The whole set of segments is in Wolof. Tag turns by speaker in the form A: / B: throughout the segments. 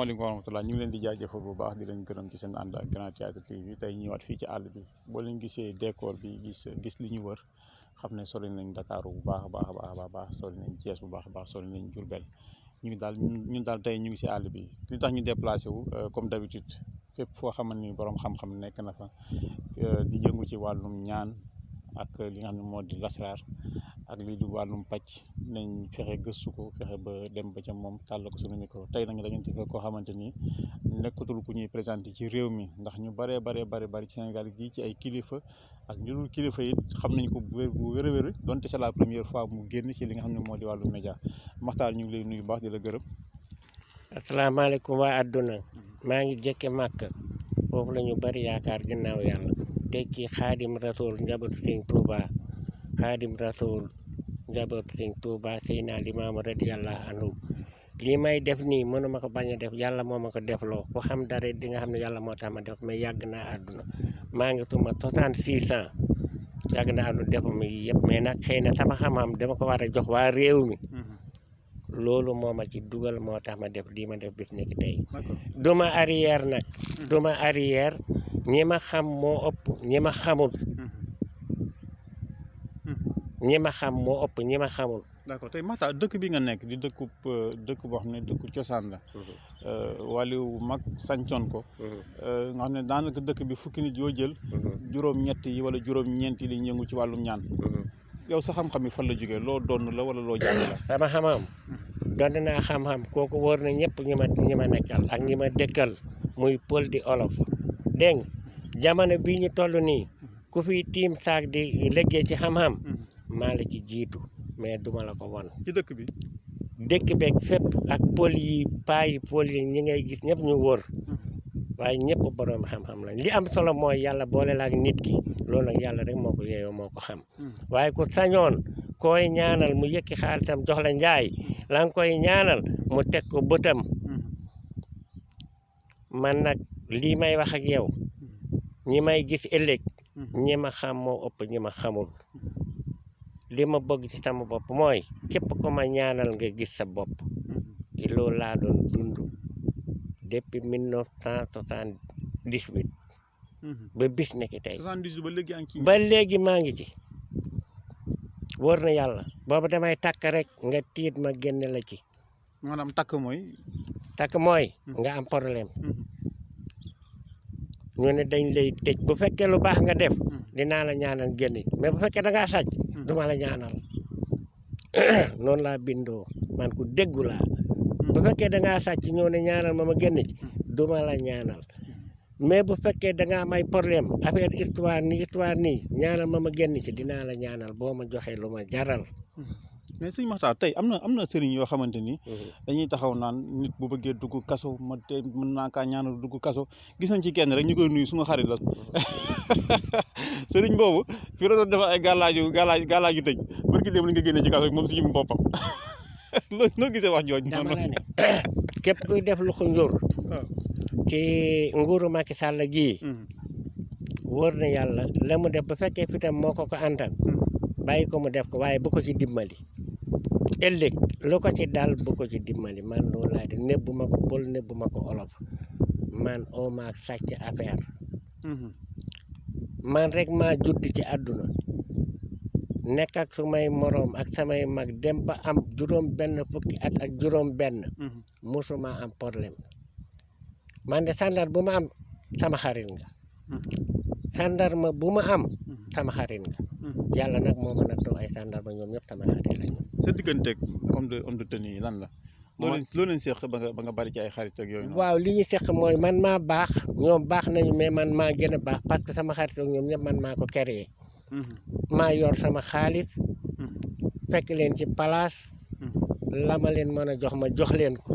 A: asalaamaaleykum wa rahmatulah ñu ngi leen di jaajëfal bu baax di leen gërëm ci seen ànd ak Grand Théâtre TV tey ñëwaat fii ci àll bi boo leen gisee décor bi gis li ñu wër xam ne sori nañ Dakar bu baax a baax a baax sori nañ Thiès bu baax a baax sori nañ Diourbel ñun daal tey ñu ngi si àll bi li tax ñu déplacé wu comme d'habitude fépp foo xamante ni borom xam-xam nekk na fa di yëngu ci wàllum ñaan ak li nga xam ne moo di lasraar ak lii di wàllum pàcc nañ fexe gëstu ko fexe ba dem ba ca moom tàll ko suñu micro tey nag dañu fekk koo xamante ni nekkatul ku ñuy présenté ci réew mi ndax ñu bari ci Sénégal gii ci ay kilifa ak ñu dul kilifa yi xam nañ ko bu wér a wér donte c'est la première fois mu génn ci li nga xam ne moo di wàllu média Makhtar ñu ngi lay nuyu baax di la gërëm.
B: asalaamaaleykum waa adduna maa ngi jëkke màkk foofu la ñu bari yaakaar ginnaaw yàlla tekki xaadim rasool njabootu sëñ Tuuba xaadim rasool njabootu sëñ Tuuba Seydina Limaamu radiyallahu anhu lii may def nii mënuma ko bañ a def yàlla moo ma ko defloo ku xam dara di nga xam ne yàlla moo tax ma def mais yàgg naa àdduna maa ngi suma 66 ans yàgg naa àdduna defuma yi yëpp mais nag xëy na sama xam-xam dama ko war a jox waa réew mi loolu moo ma ci dugal moo tax ma def lii ma def bis ni ki tey duma arrière nag duma arrière ñi ma xam moo ëpp ñi ma xamul ñi ma xam moo ëpp ñi ma xamul.
A: d'accord tey Makhtar dëkk bi nga nekk di dëkk boo xam ne dëkku cosaan la wàllu mag sancoon ko nga xam ne daanaka dëkk bi fukki nit yoo jël juróom-ñett yi wala juróom-ñeent yi lañ yëngu ci wàllum ñaan yow sa xam-xam yi fan la jógee loo doon la wala loo jàng la
B: sama xam-xam doon naa xam-xam kooku wóor na ñëpp ñi ma nekkal ak ñi ma dëkkal muy pël di olof dégg nga jamono bii ñu toll nii ku fi tiim saak di liggéey ci xam-xam maa la ci jiitu mais duma la ko won
A: ci dëkk bi
B: dëkk beeg fépp ak pël yi paa yi pël yi ñi ngay gis ñëpp ñu wóor waaye ñëpp borom xam-xam lañ li am solo mooy yàlla boole la ak nit ki loolu nag yàlla rek moo ko yeeyoo moo ko xam waaye ku sañoon koy ñaanal mu yëkki xaalisam jox la njaay la nga koy ñaanal mu teg ko bëtam man nag lii may wax ak yow ñi may gis ëllëg ñi ma xam moo ëpp ñi ma xamul li ma bëgg ci sama bopp mooy képp ko ma ñaanal nga gis sa bopp ci loolu laa doon dund depuis 1978 ba bis nekk tey
A: 78
B: ba léegi maa ngi ci wóor na yàlla boobu damay takk rek nga tiit ma génne la ci
A: maanaam takk mooy
B: nga am problème ñu ne dañ lay tëj bu fekkee lu baax nga def dinaa la ñaanal génn mais bu fekkee da ngaa sàcc duma la ñaanal noonu laa bindoo man ku déggu laa bu fekkee da ngaa sàcc ñëw ne ñaanal ma génn ci duma la ñaanal mais bu fekkee da ngaa may problème affaire histoire nii ñaanal ma génn ci dinaa la ñaanal boo ma joxee lu ma jaral.
A: mais sëñ Makhtar tey am na sëriñ yoo xamante ni dañuy taxaw naan nit bu bëggee dugg kaso ma tey mën naa kaa ñaanal dugg kaso gis nañ ci kenn rek ñu koy nuyu suma xarit la sëriñ boobu fi la doon defar ay gàllaaju tëj barki dem li nga génne ci kaso moom si jëm boppam loo gisee wax jooju.
B: dama la ne képp kuy def lu ko njur ci nguuru Macky Sall gii wóor na yàlla la mu def bu fekkee fitam moo ko antan bàyyi ko mu def ko waaye bu ko ci dimbali ëllëg lu ko ci dal bu ko ci dimbali man loolu laa de nebbu ma ko pël nebbu ma ko olof man omaak sàcc affaire man rek maa judd ci àdduna nekk ak sumay moroom ak samay mag dem ba am juróom benn fukki at ak juróom benn musuma am problème man de sàndar bu ma am sama xarit nga sàndarma bu ma am sama xarit nga yàlla nag moo mën a toog ay sàndarma ñoom ñëpp sama xarit lañu.
A: sa digganteeg homme de tenue yi lan la. loo leen seq ba nga bari ci ay xarit ak yooyu noonu.
B: waaw li ñu seq mooy man maa baax ñoom baax nañu mais man maa gën a baax parce que sama xarit ak ñoom ñëpp man maa ko créé. maa yor sama xaalis. fekk leen ci palaas. la ma leen mën a jox ma jox leen ko.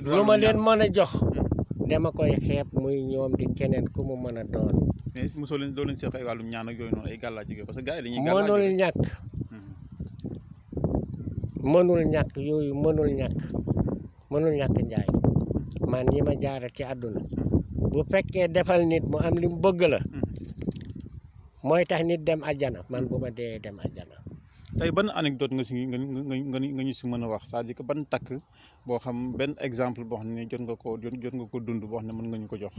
B: lu ma leen mën a jox. dama koy xeeb muy ñoom di keneen ku mu mën a doon.
A: mais mosoo leen doo leen seq ay wàllum ñaan ak yooyu noonu ay gàllaaj yooyu parce que gars yi dañuy.
B: mënul ñàkk yooyu mënul ñàkk njaay man ñi ma jaara ci àdduna bu fekkee defal nit mu am li mu bëgg la mooy tax nit dem àjjana man bu ma dee dem àjjana
A: tey ban anecdote nga si nga ñu si mën a wax c'est-à-dire que ban takk boo xam benn exemple boo xam ne jot nga ko dund boo xam ne mën nga ñu ko jox.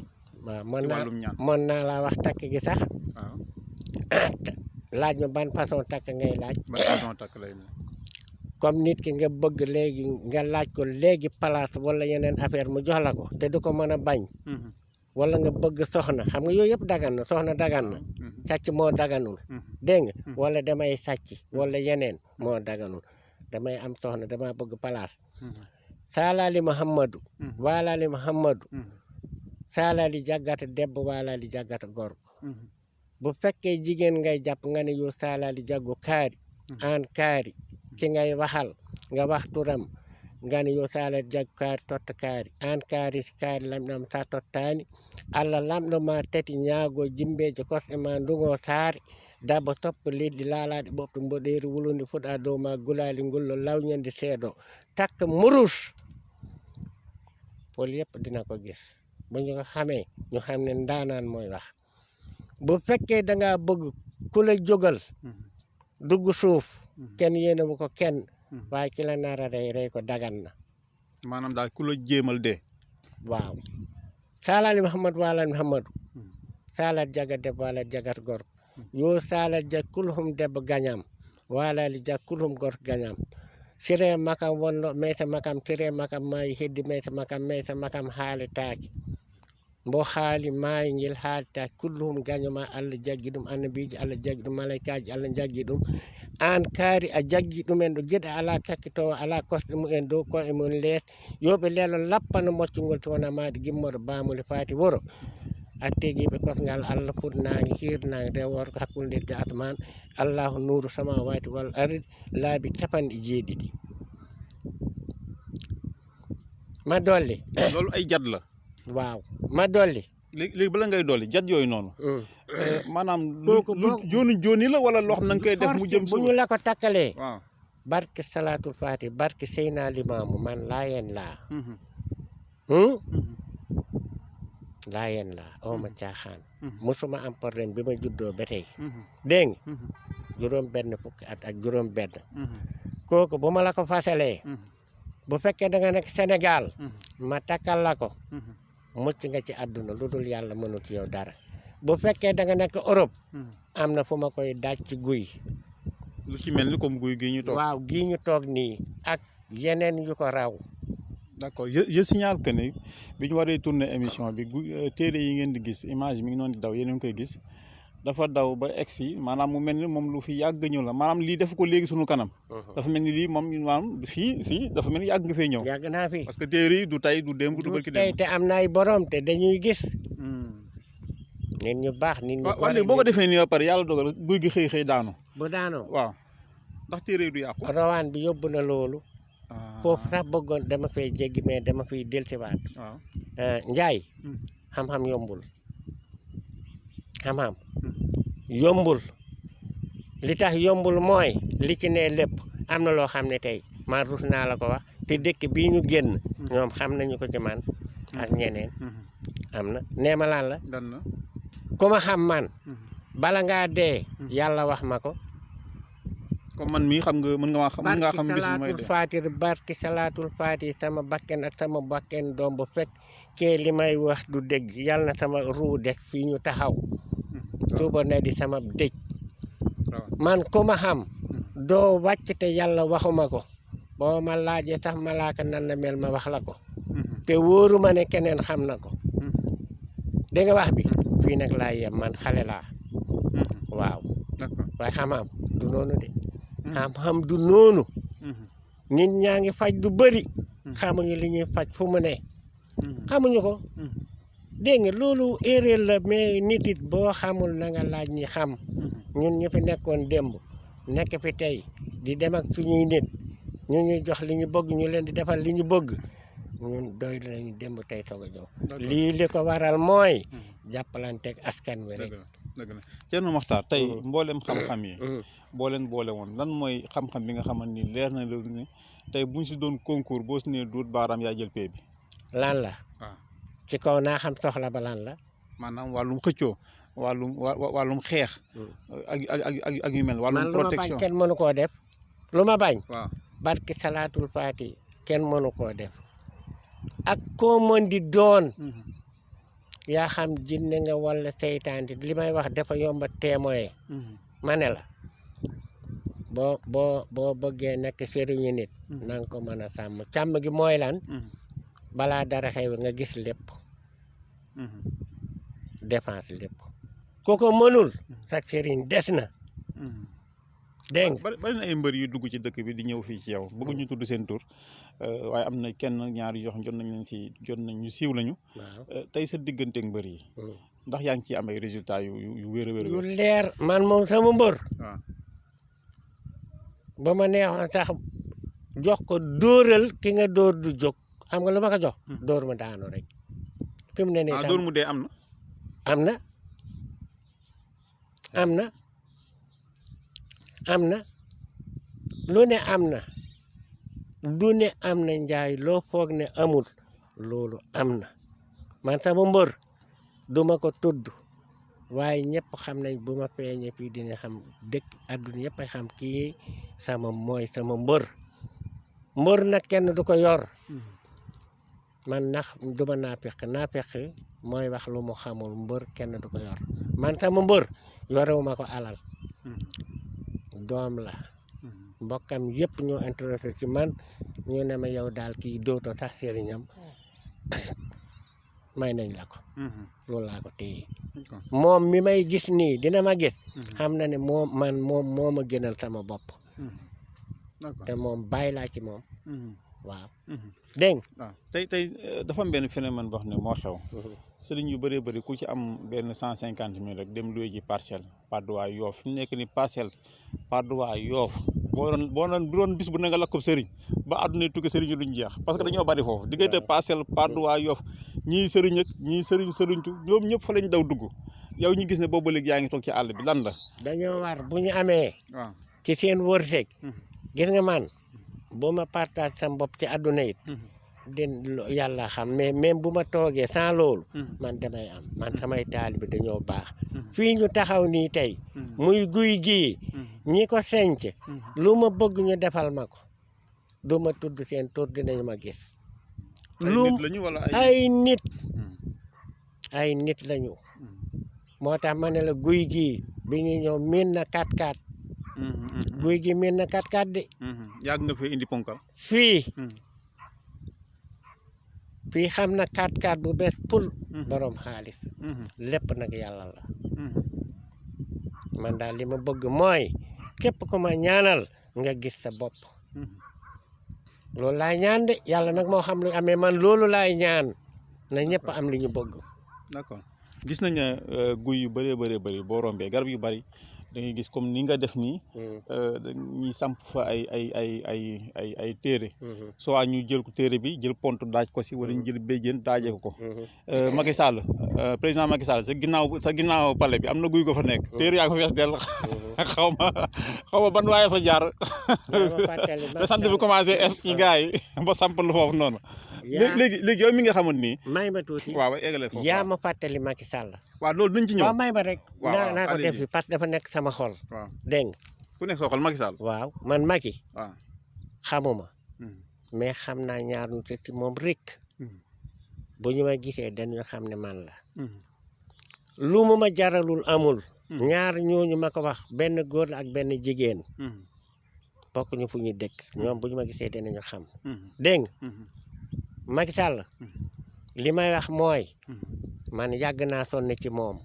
B: waaw
A: ci wàllum ñaan
B: mën naa laa wax takk gi sax.
A: waaw.
B: laaj ma ban façon takk ngay laaj.
A: ban façon takk lay ne.
B: comme nit ki nga bëgg léegi nga laaj ko léegi place wala yeneen affaire mu jox la ko te du ko mën a bañ. wala nga bëgg soxna xam nga yooyu yëpp dagan na soxna dagan na. sàcc moo daganul. dégg nga wala damay sàcc wala yeneen moo daganul damay am soxna dama bëgg place. saalaali Muhammadu. waalaali Muhammadu. saalaali jàggata debb waalaali jàggata gorko. bu fekkee jigéen ngay jàpp nga ne yow saalaali jaggu kaari. aan kaari. ki ngay waxal nga wax turam nga ne yow saalaali jaggu kaari totta kaari. aan kaari kaari lamɗam sa tottaani. allah lamɗo ma tati ñaago jimbeje kosɗe ma ndungo saari. daba toppa leɗɗi laalaɗi ɓoɓɓe mboɗeeri wulundi fuɗa dow ma gulaali ngullo lawñande seeɗo takka murus pol yëpp dina ko gis bu ñu ko xamee ñu xam ne ndaanaan mooy wax bu fekkee dangaa bëgg ku la jógal dugg suuf kenn yéene bu ko kenn waaye ki la nar a rey ko dagan na
A: maanaam daal ku la jéemal dee.
B: waaw saalaali Muhammad waalaali Muhammadu saalat jaga deb waalaat jagat gor yo salat jag kulhum debbo gañam walali jag kulhum gorko gañam sire makam wonno meysa makam sire makam maayi heddi meysa makam haaletaki mbo haali maayi ngel haaletaki kulluhum gañoma Allah jaggi ɗum annabijo Allah jaggi ɗum malaikaji Allah jaggi ɗum an kaari a jaggi ɗumen ɗo gueɗe ala kakkitowo ala kosɗe mumen dow koye mum lees yoɓe leelo lappano moccugol to wona maɗi gimmoɗo bamule faati woro attegiɓe kosgal Allah fudnagi hirnagi nde worko hakkude leddi asman allahu nuru samawati wal ardi laabi 70 ma dolli
A: loolu ay jat la.
B: waaw ma dolli
A: léegi bala ngay dolli jat yooyu noonu. maanaam lu jooni la wala loo xam na nga koy def mu jëm
B: bu ñu la ko takkalee.
A: waaw
B: barke salatul fati barke Seyna Limaamu man laayeen laa. laayeen laa awma caaxaan. musuma am problème bi ma juddoo ba tey. dégg nga juróom benn fukki at ak juróom benn. kooku bu ma la ko fasalee. bu fekkee da nga nekk Sénégal. ma takkal la ko. mucc nga ci àdduna lu dul yàlla mënut yow dara. bu fekkee da nga nekk Europe. am na fu ma koy daaj ci guy.
A: lu ci mel ni comme guy gii ñu toog.
B: waaw gii ñu toog nii ak yeneen yu ko raw.
A: d'accord je signale que ne bi ñu waree tourner émission bi téere yi ngeen di gis image mi ngi noonu di daw yéen a ngi koy gis dafa daw ba egsi maanaam mu mel ni moom lu fi yàgg ñëw la maanaam lii def ko léegi sunu kanam. dafa mel ni lii moom maanaam fii dafa mel ni yàgg nga fay ñëw.
B: yàgg naa fi
A: parce que téere yi du tey du démb du bëgg ki démb.
B: tey te am na ay borom te dañuy gis. nit ñu baax nit ñu.
A: waaw léegi boo ko defee nii ba pare yàlla dogal guy gi xëy daanu.
B: bu daanoo
A: waaw ndax téere yi du yàqu.
B: rawaan bi yóbbu na loolu. foofu sax bëggoon dama fay jéggi mais dama fiy delsiwaat.
A: waaw
B: Njaay. xam-xam yombul. xam-xam yombul li tax yombul mooy li ci ne lépp am na loo xam ne tey man rus naa la ko wax te dëkk bii ñu génn. ñoom xam nañu ko ci man ak ñeneen. am na neema laan la. ku ma xam man. bala ngaa dee. yàlla wax ma ko.
A: comme man mii xam nga mën ngaa xam bis bi may dee.
B: barki salaatul faati sama bakken ak sama bakken doom bu fekk kee li may wax du dégg yàlla na sama ruu des fii ñu taxaw. suba na di sama dëj. man ku ma xam. doo wàcc te yàlla waxuma ko. boo ma laajee sax malaaka nan la mel ma wax la ko. te wóoruma ne keneen xam na ko. dégg nga wax bi. fii nag laa yem man xale laa. waaw. waaye xam-xam du noonu de. xam-xam du noonu. nit ñaa ngi faj du bëri. xamuñu li ñuy faj fu mu ne. xamuñu ko. dégg nga loolu erreur la mais nit it boo xamul na nga laaj ñi xam. ñun ñu fi nekkoon démb. nekk fi tey di dem ak suñuy nit. ñu ñuy jox li ñu bëgg ñu leen di defal li ñu bëgg. ñun doy lañu démb tey soog a jox. lii li ko waral mooy. jàppalanteeg askan wi rek.
A: dëgg la Thierno Makhtar tey mboolem xam-xam yi. boo leen boole woon lan mooy xam-xam bi nga xamante ni leer na loolu ne tey buñ si doon concours boo si nee duut baaraam yaa jël pay bi.
B: lan la.
A: waaw
B: ci kaw naa xam soxla ba lan la.
A: maanaam wàllum xëccoo wàllum xeex. ak yu mel wàllum protection
B: man lu ma bañ kenn mënu koo def. lu ma bañ
A: waaw
B: barki salaatul faati kenn mënu koo def ak koo mën di doon yaa xam jinne nga wala seytaan li may wax dafa yomba témoin ma ne la boo bëggee nekk sëriñu nit na nga ko mën a sàmm càmm gi mooy lan balaa dara xew nga gis lépp défense lépp ku ko mënul sax sëriñ des na dégg nga
A: bari na ay mbër yu dugg ci dëkk bi di ñëw fii ci yow bëgguñu tudd seen tur waaye am na kenn ñaar yoo xam jot nañ ñu siiw lañu tey sa digganteeg mbër yi ndax yaa ngi ciy am ay résultats yu wér a wér
B: yu leer man moom sama mbër
A: waaw
B: ba ma neexoon sax jox ko dóoral ki nga dóor du jóg xam nga lu ma ko jox dóor ma daanu rek fi mu ne nii
A: dóor mu dee am na
B: am na am na am na lu ne am na lu ne am na njaay loo foog ne amul loolu am na man sama mbër duma ko tudd waaye ñëpp xam nañ bu ma feeñee fii dina xam dëkk àdduna yëpp ay xam kii mooy sama mbër nag kenn du ko yor man nax duma naafeq mooy wax lu mu xamul mbër kenn du ko yor man sama mbër yorewuma ko alal doom la mbokkam yëpp ñoo intéressé ci man ñu ne ma yow daal kii dootoo tax sëriñam may nañ la ko loolu laa ko téye moom mi may gis nii dina ma gis xam na ne moom moo ma gënal sama bopp te moom bàyyi laa ci moom waaw dégg nga
A: tey dafa am benn phénomène boo xam ne moo xew sëriñ yu bëree bëri ku ci am benn 150 000 rek dem luy ji parcelle Patte d'Oie Yoff fi mu nekk ni parcelle Patte d'Oie Yoff boo doon bis bu ne nga lakkub sëriñ ba àdduna tukki sëriñ yi duñ jeex parce que dañoo bari foofu diggante parcelle Patte d'Oie Yoff ñii sëriñ ak ñii sëriñtu ñoom ñëpp fa lañ daw dugg yow ñu gis ne boobu léegi yaa ngi toog ci àll bi lan la
B: dañoo war bu ñu amee ci seen wërsëg gis nga man bu ma partage sama bopp ci àdduna it den yàlla xam mais même bu ma toogee sans loolu man damay am man samay taalibe dañoo baax fii ñu taxaw nii tey muy guy gii ñi ko senc lu ma bëgg ñu defal ma ko du ma tudd seen tur dinañu ma gis ay nit lañu moo tax ma ne la guy gii bi ñu ñëw miin na 4x4 guy gi miin na 4x4 de
A: yàgg nga fee indi ponkal
B: fii xam na 4x4 bu bees pul borom xaalis lépp nag yàlla la man daal li ma bëgg mooy képp ku ma ñaanal nga gis sa bopp loolu laay ñaan de yàlla nag moo xam lu amee man loolu laay ñaan na ñëpp am li ñu bëgg
A: d'accord gis nañ ne guy yu bëree bëri boo rombee garab yu bëri da ngay gis comme ni nga def nii ñi samp fa ay téere soit ñu jël ko téere bi jël pont daaj ko si wala ñu jël béjjén daajee ko Macky Sall président Macky Sall sa ginnaaw palais bi am na guy ko fa nekk téere yaa ngi fa fees dell xaw ma ban waaye fa jaar te sant bi commencé es ci gars yi ba sampal foofu noonu léegi yow mi nga xamante nii
B: may ma tuuti
A: waaw eggale foofu
B: yaa ma fàttali Macky Sall
A: waaw loolu dañ ci ñëw
B: waaw may ma rek naa ko def fi parce que dafa nekk sama xol
A: waaw
B: dégg nga
A: ku nekk soo xol Macky Sall
B: waaw man Macky
A: waaw
B: xamuma mais xam naa ñaar ñu te ci moom rek bu ñu ma gisee dañu xam ne man la lu mu ma jaralul amul ñaar ñooñu ma ko wax benn góor la ak benn jigéen bokk ñu fu ñu dëkk ñoom bu ñu ma gisee danañu xam dégg nga Macky Sall li may wax mooy man yàgg naa sonn ci moom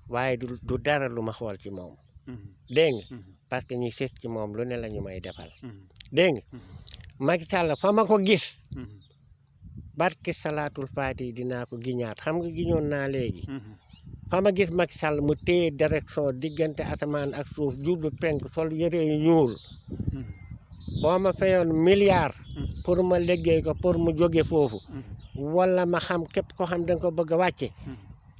B: waaye du dara lu ma xool ci moom dégg nga parce que ñuy seet ci moom lu ne la ñu may defal dégg nga Macky Sall fa ma ko gis barke salaatul faati dinaa ko giñaat xam nga giñoon naa léegi fa ma gis Macky Sall mu téye direction diggante asamaan ak suuf jublu penk sol yëre yu ñuul boo ma fayoon milliard pour ma liggéey ko pour mu jóge foofu wala ma xam képp ko xam da nga ko bëgg a wàcce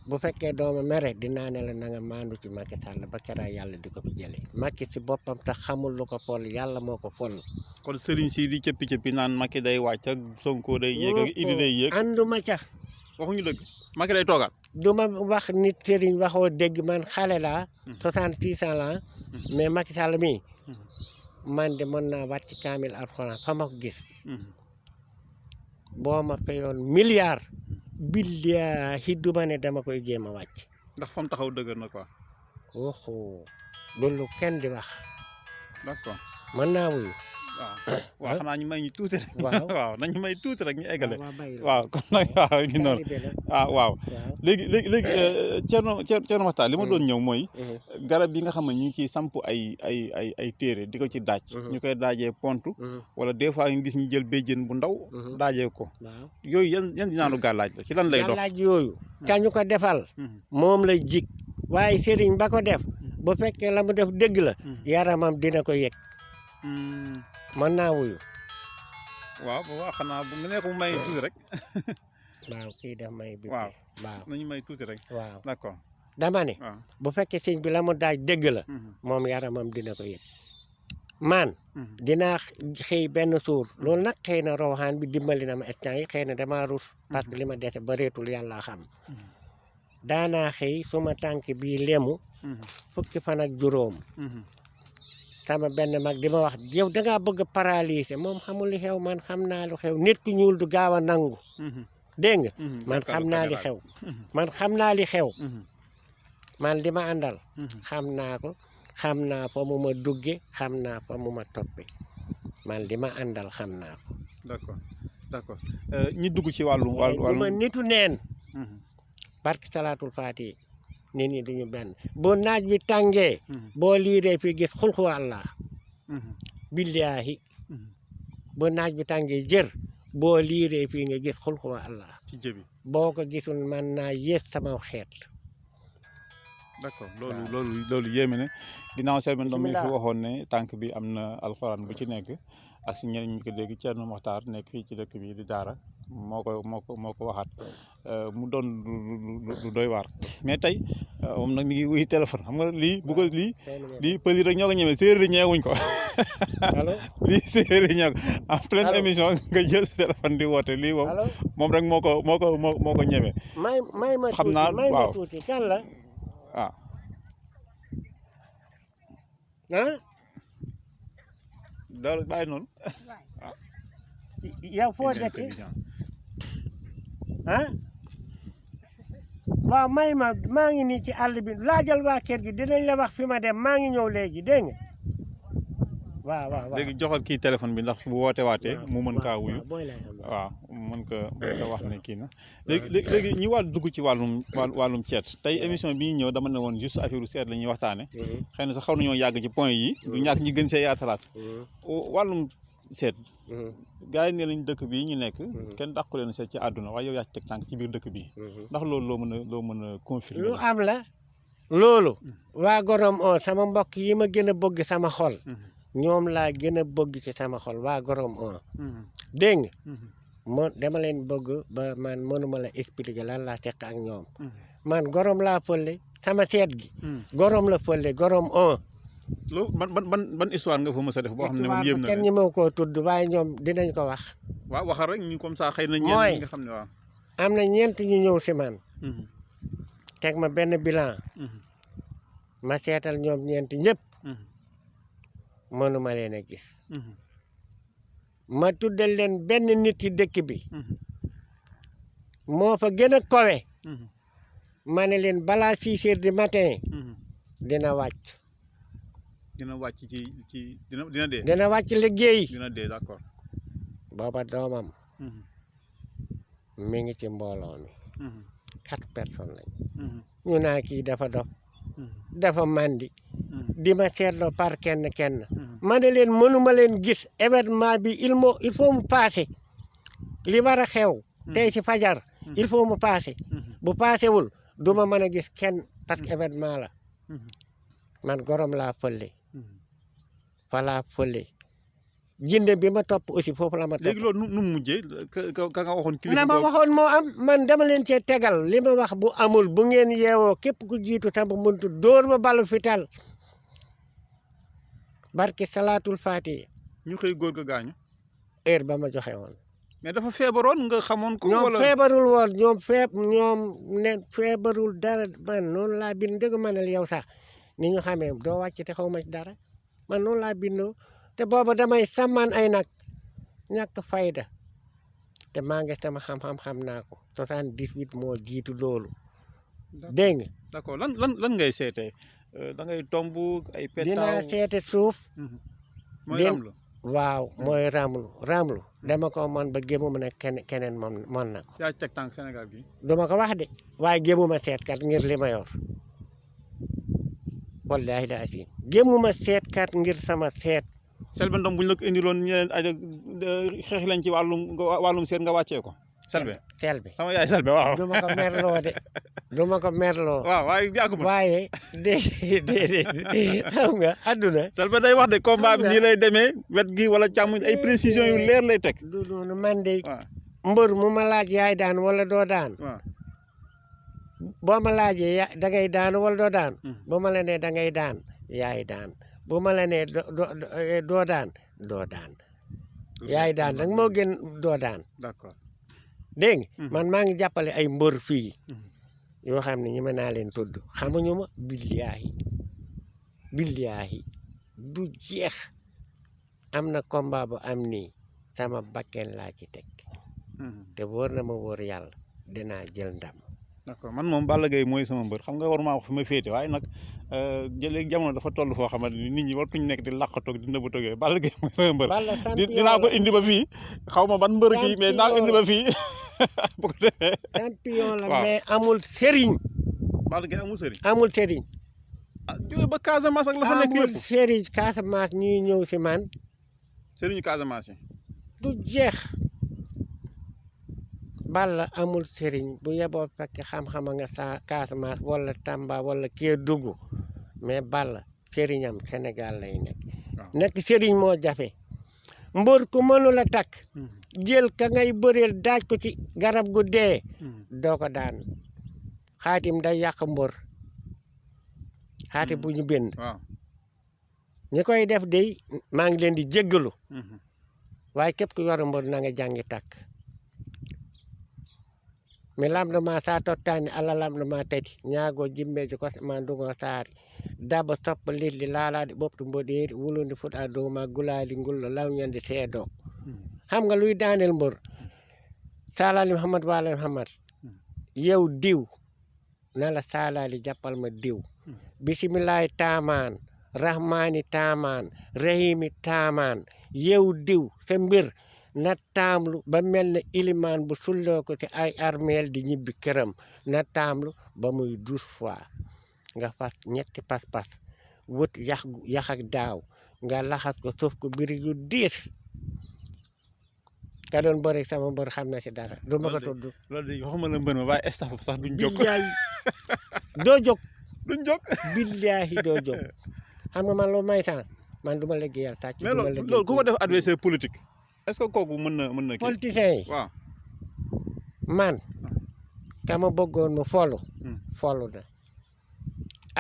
B: bu fekkee dooma mere dinaa ne la na nga maandu ci Macky Sall ba keraa yàlla di ko fi jële Macky ci boppam tax xamul lu ko fol yàlla moo ko fol
A: kon sëriñ si di cëppi naan Macky day wàcc ak Sonko day yéeg ak Idi day yéeg
B: ànduma ca
A: waxuñu dëgg Macky day toogaat
B: du ma wax nit sëriñ waxoo dégg man xale laa 66 ans laa mais Macky Sall mii man de mën naa wàcc kaamil alxuraan fa ma ko gis boo ma fayoon milliard billahi du ma ne dama koy jéem a wàcc
A: ndax fa mu taxaw dëgër na quoi.
B: waxu loolu kenn di wax
A: d'accord
B: mën naa wuyu
A: waaw xanaa ñu may ñu tuuti rek.
B: waaw
A: waaw nañu may tuuti rek ñu eggale.
B: waaw
A: waaw kon nag waaw ñu noonu waaw léegi Thierno Makhtar li ma doon ñëw mooy garab yi nga xam ne ñu ngi ciy samp ay téere di ko ci daaj ñu koy daajee pont wala des fois ñu gis ñu jël béjjén bu ndaw daajee ko yooyu yan dinaanu gàllaaj la ci lan lay dox
B: gàllaaj yooyu kañu ko defal moom lay jig waaye sëriñ ba ko def bu fekkee la mu def dëgg la yaramam dina ko yëg mën naa wuyu
A: waaw xanaa bu nga ne ko mu may tuuti rek
B: waaw kii daf may bi
A: waaw
B: waaw
A: nañu may tuuti rek
B: waaw
A: d'accord
B: dama ne bu fekkee sëñ bi la mu daaj dëgg la moom yaramam dina ko yëg man dinaa xëy benn suur loolu nag xëy na roxaan bi dimbali na ma instant yi xëy na dama rus parce que li ma dese bareetul yàlla xam daanaa xëy suma tànk bii lemu fukki fan ak juróom sama benn mag di ma wax yow dangaa bëgg paralysé moom xamul li xew man xam naa lu xew nit ku ñuul du gaaw a nangu dégg nga man xam naa li xew man xam naa li xew man li ma àndal xam naa ko xam naa fa mu ma dugge xam naa fa mu ma toppe man li ma àndal xam naa ko
A: d'accord ñi dugg ci wàllu
B: ma nitu neen barke salaatul faati nit ñi duñu benn boo naaj bi tàngee boo liiree fii gis xulxu Allah billaahi boo naaj bi tàngee jër boo liiree fii nga gis xulxu Allah
A: ci jëbi
B: boo ko gisul man naa yées sama xeet
A: d'accord loolu yéeme na ginnaaw Selbé Ndom mi fi waxoon ne tànk bi am na alxuraan bu ci nekk ak si ñeneen ñu ko dégg Thierno Makhtar nekk fii ci dëkk bi di daara moo ko waxaat mu doon lu doy waar mais tey moom nag mi ngi wuy téléphone xam nga lii bu ko lii pël yi rek ñoo ko ñemee séeréer yi ñeewuñ ko lii séeréer yi ñoo ko en pleine émission nga jël sa téléphone di woote lii moom rek moo ko ñemee
B: may ma
A: xam naa waaw
B: tuuti kan la
A: waaw loolu bàyyi noonu
B: yow foo dëkk waaw may ma maa ngi nii ci àll bi laajal waa kër gi dinañ la wax fi ma dem maa ngi ñëw léegi dégg nga waaw
A: léegi joxal kii téléphone bi ndax bu woote waatee mu mën kaa wuyu waaw mën ko wax ne kii na léegi ñu wàllu dugg ci wàllum seet tey émission bi ñëw dama ne woon juste affaire seet la ñuy waxtaane xëy na sax xaw nañoo yàgg ci point yi du ñàkk ñi gën see yaatalaat wàllum seet gars yi ne lañ dëkk bii ñu nekk kenn dàqu leen seet ci àdduna waaye yow yaa ci teg tànk ci biir dëkk bi ndax loolu loo mën a confirmer
B: lu am la loolu waa gorom o sama mbokk yi ma gën a bëgg sama xol ñoom laa gën a bëgg ci sama xol waa gorom o dégg nga moo dama leen bëgg ba man mënuma la expliquer lan laa seq ak ñoom man gorom laa fële sama seet gi gorom la fële gorom o
A: loolu ban histoire nga fa mës a def boo xam ne moom yéem na
B: kenn ñi moo koo tudd waaye ñoom dinañ ko wax
A: waaw waxal rek ñu comme ça xëy na ñeen nga xam ne waaw
B: am na ñeent ñu ñëw si man teg ma benn bilan ma seetal ñoom ñeent ñëpp mënuma leen a gis ma tuddal leen benn nit ci dëkk bi moo fa gën a kowe ma ne leen balaa 6 heures du matin dina wàcc
A: dina dee
B: dina wàcc liggéey
A: dina dee d'accord
B: booba doomam mi ngi ci mbooloo mi 4 personnes lañ ñu naa kii dafa dof dafa mandi di ma seetloo par kenn ma ne leen mënuma leen gis événement bi il faut mu passé li war a xew tey ci fajar il faut mu passé bu passé wul du ma mën a gis kenn parce que événement la man gorom laa fële fa laa fële jinde bi ma topp aussi foofu la ma topp
A: léegi loolu nu mu mujjee ka nga waxoon kilifa
B: la ma waxoon moo am man dama leen cee tegal li ma wax bu amul bu ngeen yeewoo képp ku jiitu sama muntu dóor ma balu fital barke salaatul faatiha
A: ñu xëy góor ga gaañu
B: heure ba ma joxe woon
A: mais dafa feebaroon nga xamoon ko
B: ñoom feebarul woon ñoom ne feebarul dara man noonu laa bind dëgg manal yow sax ni ñu xamee doo wàcc te xaw ma ci dara man noonu laa bindoo te booba damay sàmmaan ay nag ñàkk fayda te maa ngi sama xam naa ko 78 moo jiitu loolu dégg nga.
A: d'accord lan ngay seetee da ngay tomb ay petaaw
B: dinaa seete suuf.
A: mooy ramlu
B: waaw mooy ramlu dama ko mën ba gémuma ne keneen mën na ko.
A: yaa teg tànk Sénégal gi.
B: duma ko wax de waaye gémuma seetkat ngir li ma yor wallaahi la asim gémuma seetkat ngir sama seet.
A: Selbé Ndom bu ñu la ko indiloon ñu leen xeex lañ ci wàllum seet nga wàccee ko. Selbé sama yaay Selbé waaw.
B: duma ko merloo de duma ko merloo.
A: waaw waaye yaa ko mën.
B: waaye déedéet xam nga àdduna.
A: Selbé day wax de combat bi nii lay demee wet gi wala càmmuñ ay précision yu leer lay teg.
B: du noonu man de. mbër mu ma laaj yaay daan wala doo daan. boo ma laajee dangay daan wala doo daan. bu ma la nee dangay daan yaay daan. bu ma la nee doo daan doo daan. yaay daan nag moo gën doo daan.
A: d'accord
B: dégg nga man maa ngi jàppale ay mbër fii. yoo xam ne ñi mën naa leen tudd xamuñu ma billaahi du jeex am na combat bu am nii sama bakken laa ci teg. te wóor na ma wóor yàlla dinaa jël ndam.
A: d'accord man moom Balla Gaye mooy sama mbër xam nga war maa wax fi ma féete waaye nag léegi jamono dafa toll foo xamante ni nit ñi wartuñu nekk di làqatoog di nëbbatoog yooyu Balla Gaye mooy sama mbër. dinaa ko indi ba fii xaw ma ban mbër kii mais dinaa ko indi ba fii bu ko defee.
B: champion la mais amul sëriñ.
A: Balla Gaye amul sëriñ.
B: amul sëriñ.
A: ah jóge ba Casamance ak la fa nekk yëpp.
B: amul sëriñ Casamance ñuy ñëw si man.
A: sëriñu Casamance yi.
B: du jeex. Balla amul sëriñ bu yeboo fekk xam-xama nga sa Casamance wala Tamba wala Kédougou mais Balla sëriñam Sénégal lay nekk. nekk sëriñ moo jafe. mbër ku mënul a takk. jël ka ngay bëreel daaj ko ci garab gu dee. doo ko daan xaatim day yàq mbër. xaatim bu ñu bind. ñi koy def de maa ngi leen di jéggalu. waaye képp ku yor mbër na nga jàngi takk. mi lamdoma sa tottani Allah lamdoma tati ñaago jimmeje kosma ndugo saari daba soppa lilli laalaɗe ɓoftu mboɗeeri wulude fuɗa dow ma gulaali ngullo lawñande seedo xam nga luy daanel mbor salali Muhammad wala Muhammad yew diw nala salali jappal ma diw bisimillahi taman rahmani taman rahimi taman yew diw sa mbir na taamlu ba mel ne ilimaan bu sulloo ko ci ay armeel di ñibbi këram na taamlu ba muy 12 fois nga fas ñetti pas-pas wut yax ak daaw nga laxas ko suuf ko biri yu diis ka doon bëri sama mbër xam na ci dara du ma ko tudd
A: loolu de waxuma la mbër ma waaye staff sax duñ jóg
B: doo jóg
A: duñ jóg
B: billaahi doo jóg xam nga man loolu may sens man du ma liggéeyal sàcc
A: mais loolu ku ko def adversaire politique est-ce que kooku mën na kii
B: politiciens yi
A: waaw
B: man kama bëggoon mu folu na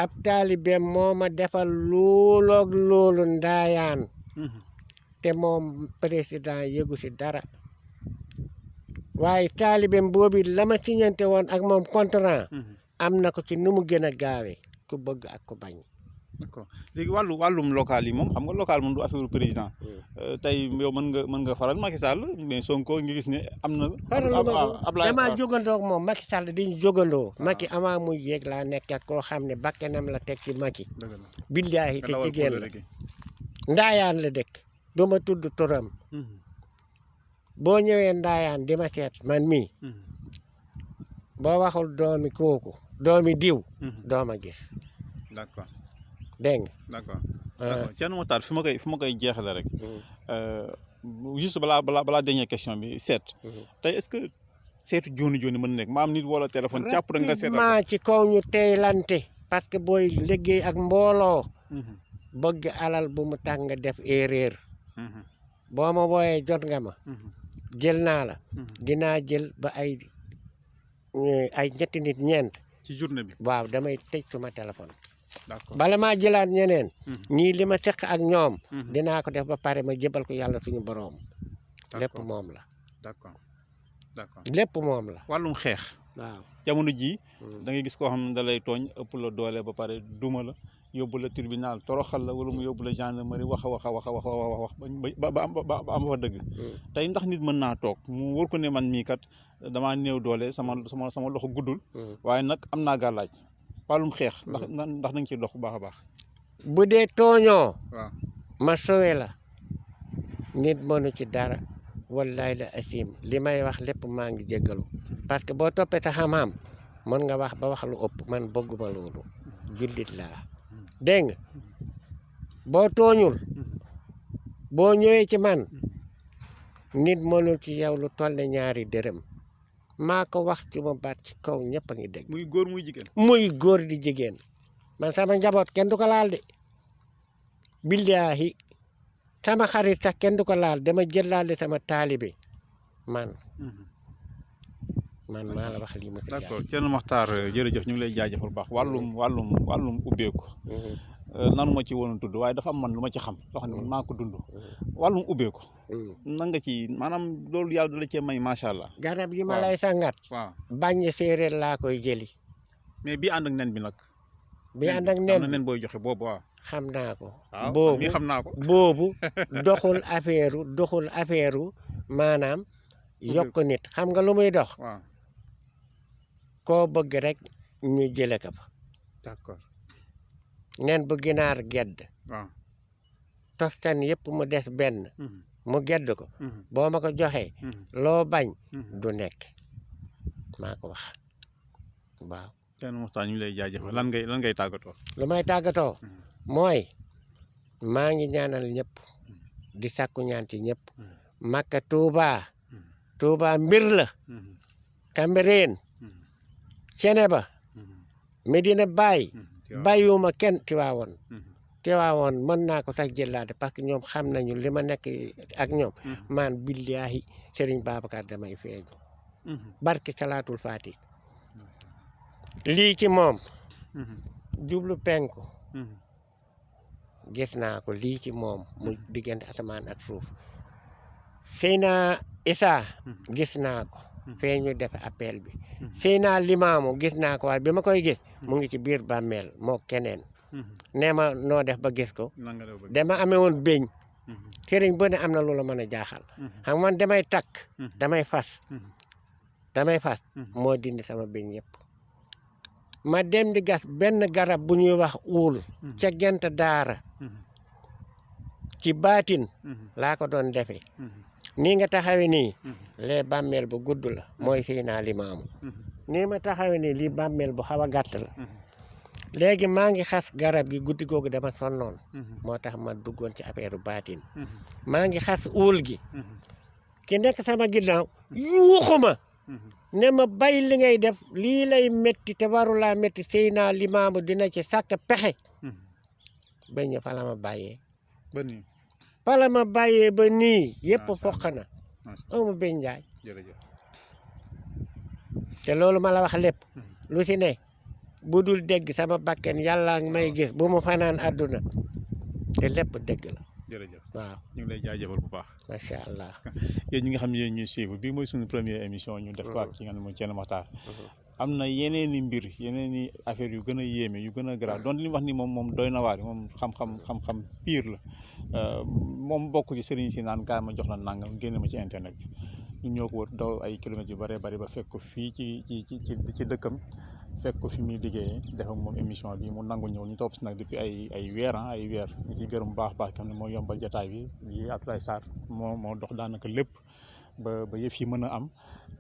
B: ab taalibeem moo ma defal looloog loolu ndaayaan te moom président yëgu si dara waaye taalibeem boobi la ma signante woon ak moom contrat am na ko ci nu mu gën a gaawee ku bëgg ak ku bañ.
A: d'accord léegi wàllum local yi moom xam nga local moom du affaire président tey yow mën nga faral Macky Sall mais Sonko ngi gis ne am na.
B: Ablaye damaa jógandoo ak moom Macky Sall di ñu jógandoo. Macky avant muy yéeg laa nekk ak koo xam ne bakkanam la teg ci Macky. billaahi te jigéen la ndaayaan la dëkk du ma tudd turam. boo ñëwee ndaayaan di ma seet man mii. boo waxul doomi kooku doomi diw. doo ma gis.
A: d'accord.
B: dégg nga.
A: d'accord Thierno Matar fi ma koy jeexale rek juste balaa dernière question bi seet tey est-ce que seetu jooni mën na nekk maam nit wala téléphone càpp rek nga seet
B: rapidement ci kaw ñu teylante parce que booy liggéey ak mbooloo bëgg alal bu mu tax nga def erreur boo ma wooyee jot nga ma jël naa la dinaa jël ba ay ñetti nit ñeent
A: ci journée bi
B: waaw damay tëj suma téléphone
A: d'accord
B: bala maa jëlaat ñeneen ñii li ma seq ak ñoom dinaa ko def ba pare ma jëbal ko yàlla suñu boroom lépp moom la
A: d'accord
B: lépp moom la
A: wàllum xeex
B: waaw
A: jamono ji da ngay gis koo xam ne da lay tooñ ëpp la doole ba pare duma la yóbbu la tribunal toroxal la wala mu yóbbu la gendarmerie wax ba am fa dëgg tey ndax nit mën naa toog mu wóor ko ne man mii kat damaa néew doole sama loxo guddul waaye nag am naa gàllaaj wàllum xeex ndax nañ ci dox bu baax a baax
B: bu dee tooñoo
A: waaw
B: ma sowe la nit mënu ci dara wallaay la asim li may wax lépp maa ngi jéggalu parce que boo toppee sa xam-xam mën nga wax ba wax lu ëpp man bëgguma loolu jullit laa dégg nga boo tooñul boo ñëwee ci man nit mënul ci yow lu toll ne ñaari dërëm maa ko wax ci ma baat ci kaw ñëpp a ngi dégg
A: muy góor muy jigéen
B: muy góor di jigéen man sama njaboot kenn du ko laal de billaahi sama xarit sax kenn du ko laal dama jëlaale sama taalibe man maa la wax lii ma.
A: d'accord Thierno Makhtar jërëjëf ñu ngi lay jaajëfal bu baax wàllum ubbeeku. nanu ma ci woon tudd waaye dafa am man lu ma ci xam loo xam ne man maa ko dund. wàllum ubbeeku. nan nga ci maanaam loolu yàlla dala cee may macha allah.
B: garab yi ma lay sangat.
A: waaw
B: bañ séeréer laa koy jëli.
A: mais bii ànd ak nen bi nag.
B: bi ànd ak nen
A: am na nen booy joxe boobu waaw.
B: xam naa ko.
A: waaw
B: boobu
A: xam naa ko.
B: boobu doxul affaire maanaam yokk nit xam nga lu muy dox.
A: waaw
B: koo bëgg rek ñu jële ko fa.
A: d'accord.
B: nen bu ginaar gedd.
A: waaw
B: tostan yëpp mu des benn. mu gedd ko. boo ma ko joxee. loo bañ. du nekk maa ko wax waaw.
A: Thierno Makhtar ñu ngi lay jaajëfal lan ngay tàggatoo.
B: lu may tàggatoo. mooy maa ngi ñaanal ñëpp. di sakku ñaan ci ñëpp. Makka Touba mbir la. Cambérène. Ceneba. Medina Baye. bàyyiwuma kenn Tiwaawoon mën naa ko sax jëlaate parce que ñoom xam nañu li ma nekk ak ñoom. man billaahi Serigne Babacar damay feeñu. barke salaatul faati. lii ci moom. jublu penku. gis naa ko lii ci moom mu diggante asamaan ak suuf. Seyna Issa. gis naa ko. feeñu def appel bi. Seyna Limaamu gis naa ko waaye bi ma koy gis. mu ngi ci biir bàmmeel moo keneen. nee ma noo def ba gis ko. dama amee woon beñ. sëriñ bu ne am na loola mën a jaaxal. xam man damay takk. damay fas. moo dindi sama beñ yëpp. ma dem di gas benn garab bu ñuy wax uul. ca gent daara. ci baatin. laa ko doon defee. nii nga taxawee nii. lee bàmmeel bu gudd la. mooy Seyna Limaamu. nii ma taxawee nii lii bàmmeel bu xaw a gàtt la. léegi maa ngi xas garab gi guddi googu dama sonnoon. moo tax ma duggoon ci affaire baatin. maa ngi xas uul gi. ki nekk sama ginnaaw yuuxuma ne ma bay li ngay def lii lay métti te warulaa métti Seyna Limaamu dina ci sàkk pexe. ba ñu fa la ma bàyyee.
A: ba nii.
B: fa la ma bàyyee ba nii yëpp foq na. amu beñ njaay.
A: jërëjëf.
B: te loolu ma la wax lépp. lu ci ne. bu dul dégg sama bakken yàlla may gis bu mu fanaan àdduna te lépp dégg la.
A: jërëjëf
B: waaw
A: ñu ngi lay jaajëfal bu baax.
B: macha allah.
A: yéen ñi nga xam ne yéen ñuy suivre bii mooy suñu première émission ñu def ko ak ki nga xam ne mooy Thierno Makhtar. am na yeneen i mbir yeneen i affaire yu gën a yéeme yu gën a garaaw donc li mu wax ni moom doy na waar moom xam-xam pire la moom bokk ci sëriñ si naan kaay ma jox la nangam génne ma ci internet bi ñun ñoo ko wër daw ay kilomètres yu bëree bëri ba fekk ko fii ci dëkkam. fekk ko fi muy liggéeyee def ak moom émission bi mu nangu ñëw ñu topp si nag depuis ay weer ñu si gërëm baax xam ne moo yombal jataay bi yi Abdoulaye Sarr moo dox daanaka lépp ba yëf yi mën a am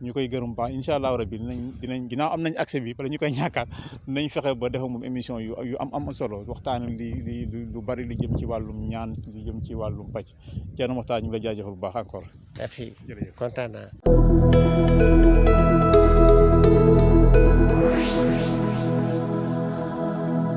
A: ñu koy gërëm baax incha allah rabbi dinañ ginnaaw am nañ accès bi bala ñu koy ñàkkaat dinañ fexe ba def ak moom émission yu am solo waxtaan li lu bari lu jëm ci wàllum ñaan lu jëm ci wàllum pàcc Thierno Makhtar ñu ngi lay jaajëfal bu baax encore.
B: merci
A: jërëjëf
B: kontaan naa.